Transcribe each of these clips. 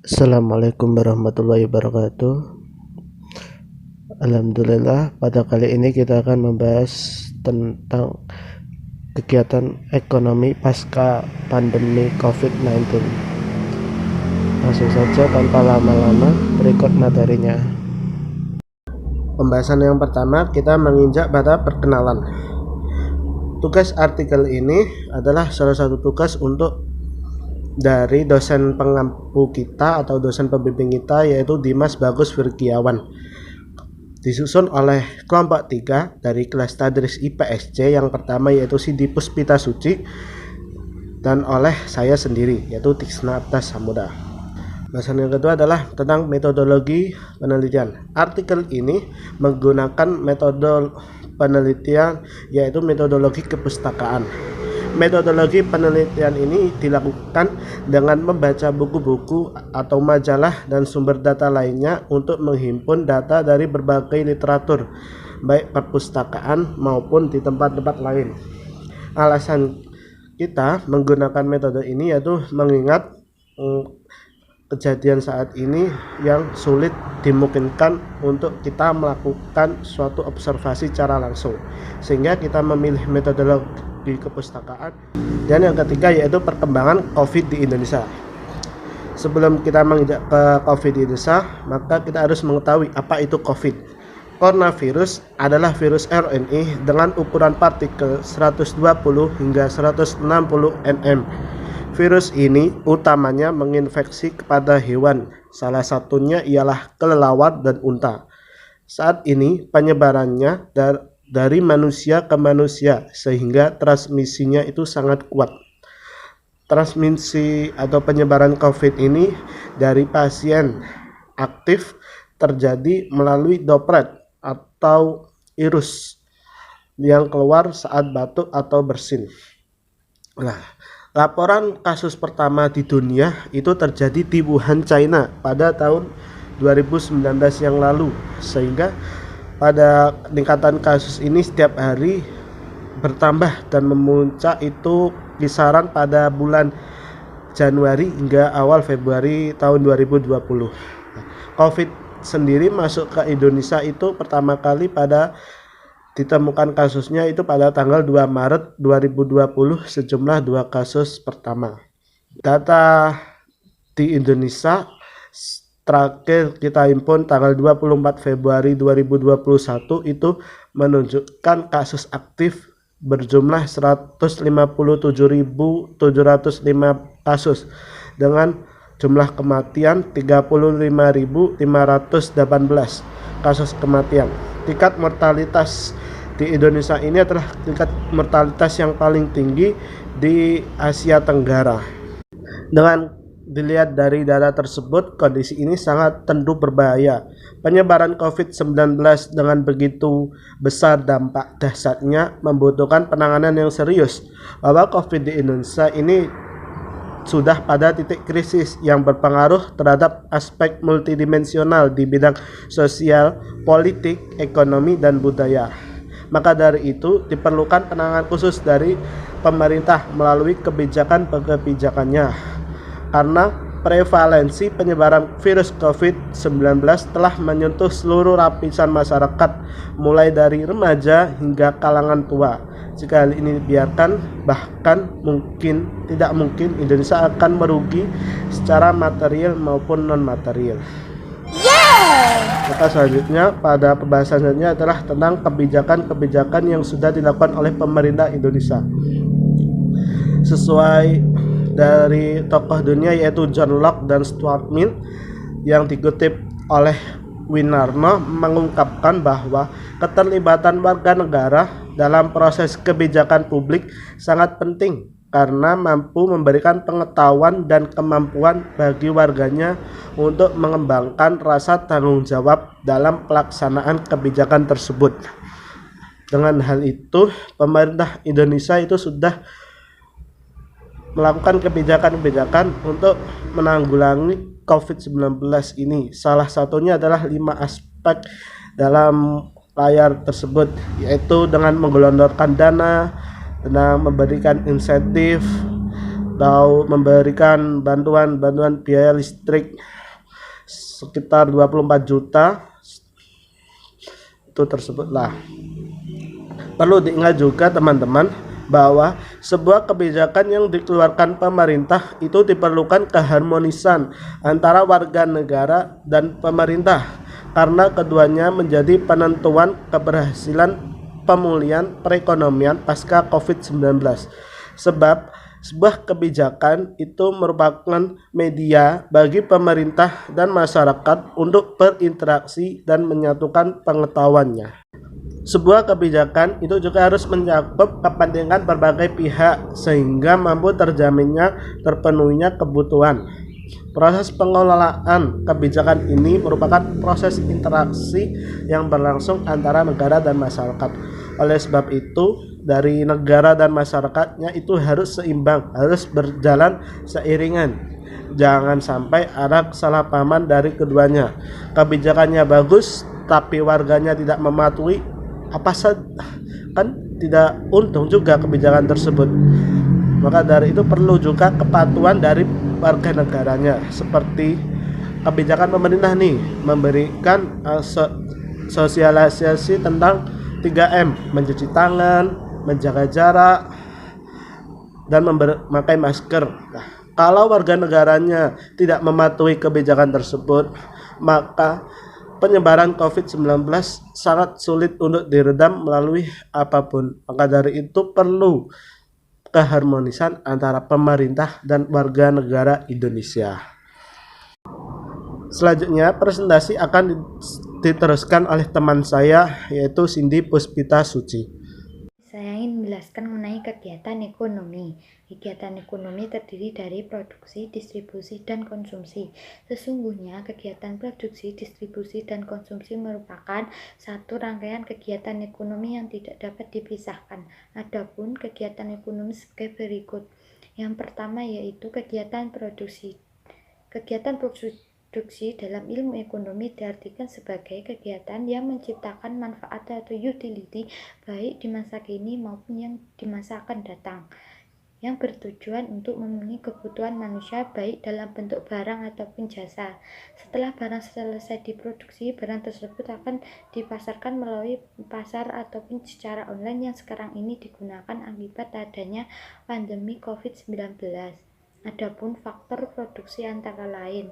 Assalamualaikum warahmatullahi wabarakatuh. Alhamdulillah, pada kali ini kita akan membahas tentang kegiatan ekonomi pasca pandemi COVID-19. Langsung saja tanpa lama-lama, berikut materinya. Pembahasan yang pertama, kita menginjak pada perkenalan. Tugas artikel ini adalah salah satu tugas dari dosen pengampu kita atau dosen pembimbing kita, yaitu Dimas Bagus Virgiawan, disusun oleh kelompok 3 dari kelas Tadris IPSC. Yang pertama yaitu Sidi Puspita Suci, dan oleh saya sendiri yaitu Tisna Abtas Samuda. Bahasan yang kedua adalah tentang metodologi penelitian. Artikel ini menggunakan metode penelitian yaitu metodologi kepustakaan. Metodologi penelitian ini dilakukan dengan membaca buku-buku atau majalah dan sumber data lainnya untuk menghimpun data dari berbagai literatur, baik perpustakaan maupun di tempat-tempat lain. Alasan kita menggunakan metode ini yaitu mengingat kejadian saat ini yang sulit dimungkinkan untuk kita melakukan suatu observasi secara langsung, sehingga kita memilih metodologi kepustakaan. Dan yang ketiga yaitu perkembangan COVID di Indonesia. Sebelum kita menginjak ke COVID di Indonesia, maka kita harus mengetahui apa itu COVID. Coronavirus adalah virus RNA dengan ukuran partikel 120 hingga 160 nm. Virus ini utamanya menginfeksi kepada hewan, salah satunya ialah kelelawar dan unta. Saat ini penyebarannya dari manusia ke manusia, sehingga transmisinya itu sangat kuat. Transmisi atau penyebaran COVID ini dari pasien aktif terjadi melalui droplet atau virus yang keluar saat batuk atau bersin. Laporan kasus pertama di dunia itu terjadi di Wuhan, China pada tahun 2019 yang lalu, sehingga pada peningkatan kasus ini setiap hari bertambah dan memuncak itu kisaran pada bulan Januari hingga awal Februari tahun 2020. COVID sendiri masuk ke Indonesia itu pertama kali ditemukan kasusnya itu pada tanggal 2 Maret 2020, sejumlah 2 kasus pertama. Data di Indonesia terakhir kita himpun tanggal 24 Februari 2021 itu menunjukkan kasus aktif berjumlah 157.705 kasus dengan jumlah kematian 35.518 kasus kematian. Tingkat mortalitas di Indonesia ini adalah tingkat mortalitas yang paling tinggi di Asia Tenggara. Dengan dilihat dari data tersebut, kondisi ini sangat tentu berbahaya. Penyebaran COVID-19 dengan begitu besar dampak dahsyatnya membutuhkan penanganan yang serius. Bahwa COVID di Indonesia ini sudah pada titik krisis yang berpengaruh terhadap aspek multidimensional di bidang sosial, politik, ekonomi, dan budaya. Maka dari itu diperlukan penanganan khusus dari pemerintah melalui kebijakannya, karena prevalensi penyebaran virus COVID-19 telah menyentuh seluruh lapisan masyarakat, mulai dari remaja hingga kalangan tua. Jika hal ini dibiarkan, bahkan tidak mungkin Indonesia akan merugi secara material maupun non-material. Maka selanjutnya pada pembahasan selanjutnya adalah tentang kebijakan-kebijakan yang sudah dilakukan oleh pemerintah Indonesia. Sesuai dari tokoh dunia yaitu John Locke dan Stuart Mill, yang dikutip oleh Winarno, mengungkapkan bahwa keterlibatan warga negara dalam proses kebijakan publik sangat penting karena mampu memberikan pengetahuan dan kemampuan bagi warganya untuk mengembangkan rasa tanggung jawab dalam pelaksanaan kebijakan tersebut. Dengan hal itu, pemerintah Indonesia itu sudah melakukan kebijakan-kebijakan untuk menanggulangi COVID-19 ini. Salah satunya adalah 5 aspek dalam layar tersebut, yaitu dengan menggelontorkan dana, dengan memberikan insentif, atau memberikan bantuan biaya listrik sekitar 24 juta itu tersebutlah. Perlu diingat juga teman-teman bahwa sebuah kebijakan yang dikeluarkan pemerintah itu diperlukan keharmonisan antara warga negara dan pemerintah, karena keduanya menjadi penentuan keberhasilan pemulihan perekonomian pasca COVID-19. Sebab sebuah kebijakan itu merupakan media bagi pemerintah dan masyarakat untuk berinteraksi dan menyatukan pengetahuannya. Sebuah kebijakan itu juga harus mencakup kepentingan berbagai pihak sehingga mampu terpenuhinya kebutuhan. Proses pengelolaan kebijakan ini merupakan proses interaksi yang berlangsung antara negara dan masyarakat. Oleh sebab itu, dari negara dan masyarakatnya itu harus seimbang, harus berjalan seiringan. Jangan sampai ada kesalahpahaman dari keduanya. Kebijakannya bagus, tapi warganya tidak mematuhi, kan tidak untung juga kebijakan tersebut. Maka dari itu perlu juga kepatuhan dari warga negaranya, seperti kebijakan pemerintah nih memberikan sosialisasi tentang 3M, mencuci tangan, menjaga jarak, dan memakai masker. Nah, kalau warga negaranya tidak mematuhi kebijakan tersebut, maka penyebaran COVID-19 sangat sulit untuk diredam melalui apapun. Maka dari itu perlu keharmonisan antara pemerintah dan warga negara Indonesia. Selanjutnya presentasi akan diteruskan oleh teman saya, yaitu Cindy Puspita Suci. Saya ingin menjelaskan mengenai kegiatan ekonomi. Kegiatan ekonomi terdiri dari produksi, distribusi, dan konsumsi. Sesungguhnya kegiatan produksi, distribusi, dan konsumsi merupakan satu rangkaian kegiatan ekonomi yang tidak dapat dipisahkan. Adapun kegiatan ekonomi sebagai berikut. Yang pertama yaitu kegiatan produksi. Kegiatan produksi dalam ilmu ekonomi diartikan sebagai kegiatan yang menciptakan manfaat atau utility baik di masa kini maupun yang di masa akan datang, yang bertujuan untuk memenuhi kebutuhan manusia baik dalam bentuk barang ataupun jasa. Setelah barang selesai diproduksi, barang tersebut akan dipasarkan melalui pasar ataupun secara online yang sekarang ini digunakan akibat adanya pandemi COVID-19. Adapun faktor produksi antara lain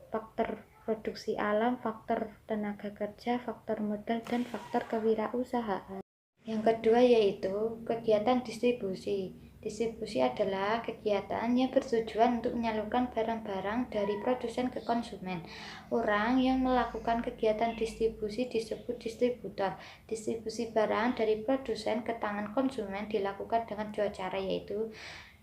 faktor produksi alam, faktor tenaga kerja, faktor modal, dan faktor kewirausahaan. Yang kedua yaitu kegiatan distribusi. Distribusi adalah kegiatan yang bertujuan untuk menyalurkan barang-barang dari produsen ke konsumen. Orang yang melakukan kegiatan distribusi disebut distributor. Distribusi barang dari produsen ke tangan konsumen dilakukan dengan dua cara, yaitu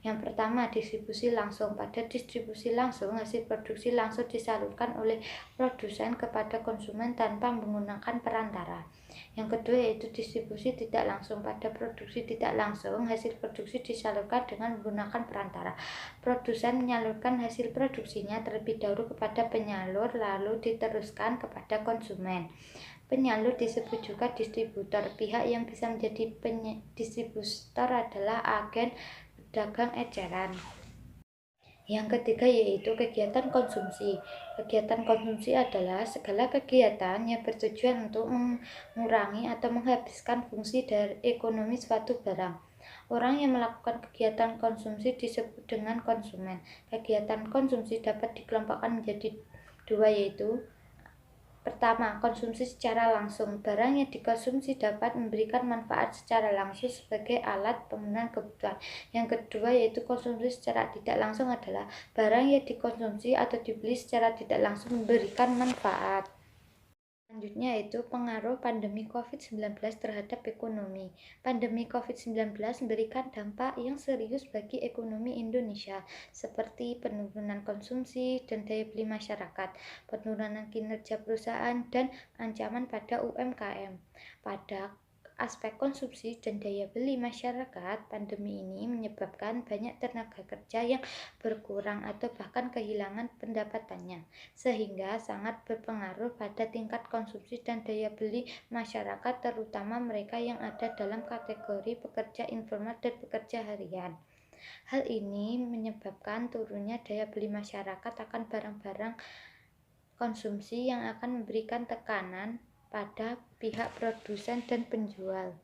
yang pertama, distribusi langsung. Pada distribusi langsung, hasil produksi langsung disalurkan oleh produsen kepada konsumen tanpa menggunakan perantara. Yang kedua yaitu distribusi tidak langsung. Pada produksi tidak langsung, hasil produksi disalurkan dengan menggunakan perantara. Produsen menyalurkan hasil produksinya terlebih dahulu kepada penyalur, lalu diteruskan kepada konsumen. Penyalur disebut juga distributor. Pihak yang bisa menjadi distributor adalah agen dagang eceran. Yang ketiga yaitu kegiatan konsumsi. Kegiatan konsumsi adalah segala kegiatan yang bertujuan untuk mengurangi atau menghabiskan fungsi dari ekonomi suatu barang. Orang yang melakukan kegiatan konsumsi disebut dengan konsumen. Kegiatan konsumsi dapat dikelompokkan menjadi dua, yaitu pertama, konsumsi secara langsung. Barang yang dikonsumsi dapat memberikan manfaat secara langsung sebagai alat pemenuhan kebutuhan. Yang kedua yaitu konsumsi secara tidak langsung adalah barang yang dikonsumsi atau dibeli secara tidak langsung memberikan manfaat. Selanjutnya yaitu pengaruh pandemi COVID-19 terhadap ekonomi. Pandemi COVID-19 memberikan dampak yang serius bagi ekonomi Indonesia, seperti penurunan konsumsi dan daya beli masyarakat, penurunan kinerja perusahaan, dan ancaman pada UMKM. Pada aspek konsumsi dan daya beli masyarakat, pandemi ini menyebabkan banyak tenaga kerja yang berkurang atau bahkan kehilangan pendapatannya, sehingga sangat berpengaruh pada tingkat konsumsi dan daya beli masyarakat, terutama mereka yang ada dalam kategori pekerja informal dan pekerja harian. Hal ini menyebabkan turunnya daya beli masyarakat akan barang-barang konsumsi yang akan memberikan tekanan pada pihak produsen dan penjual.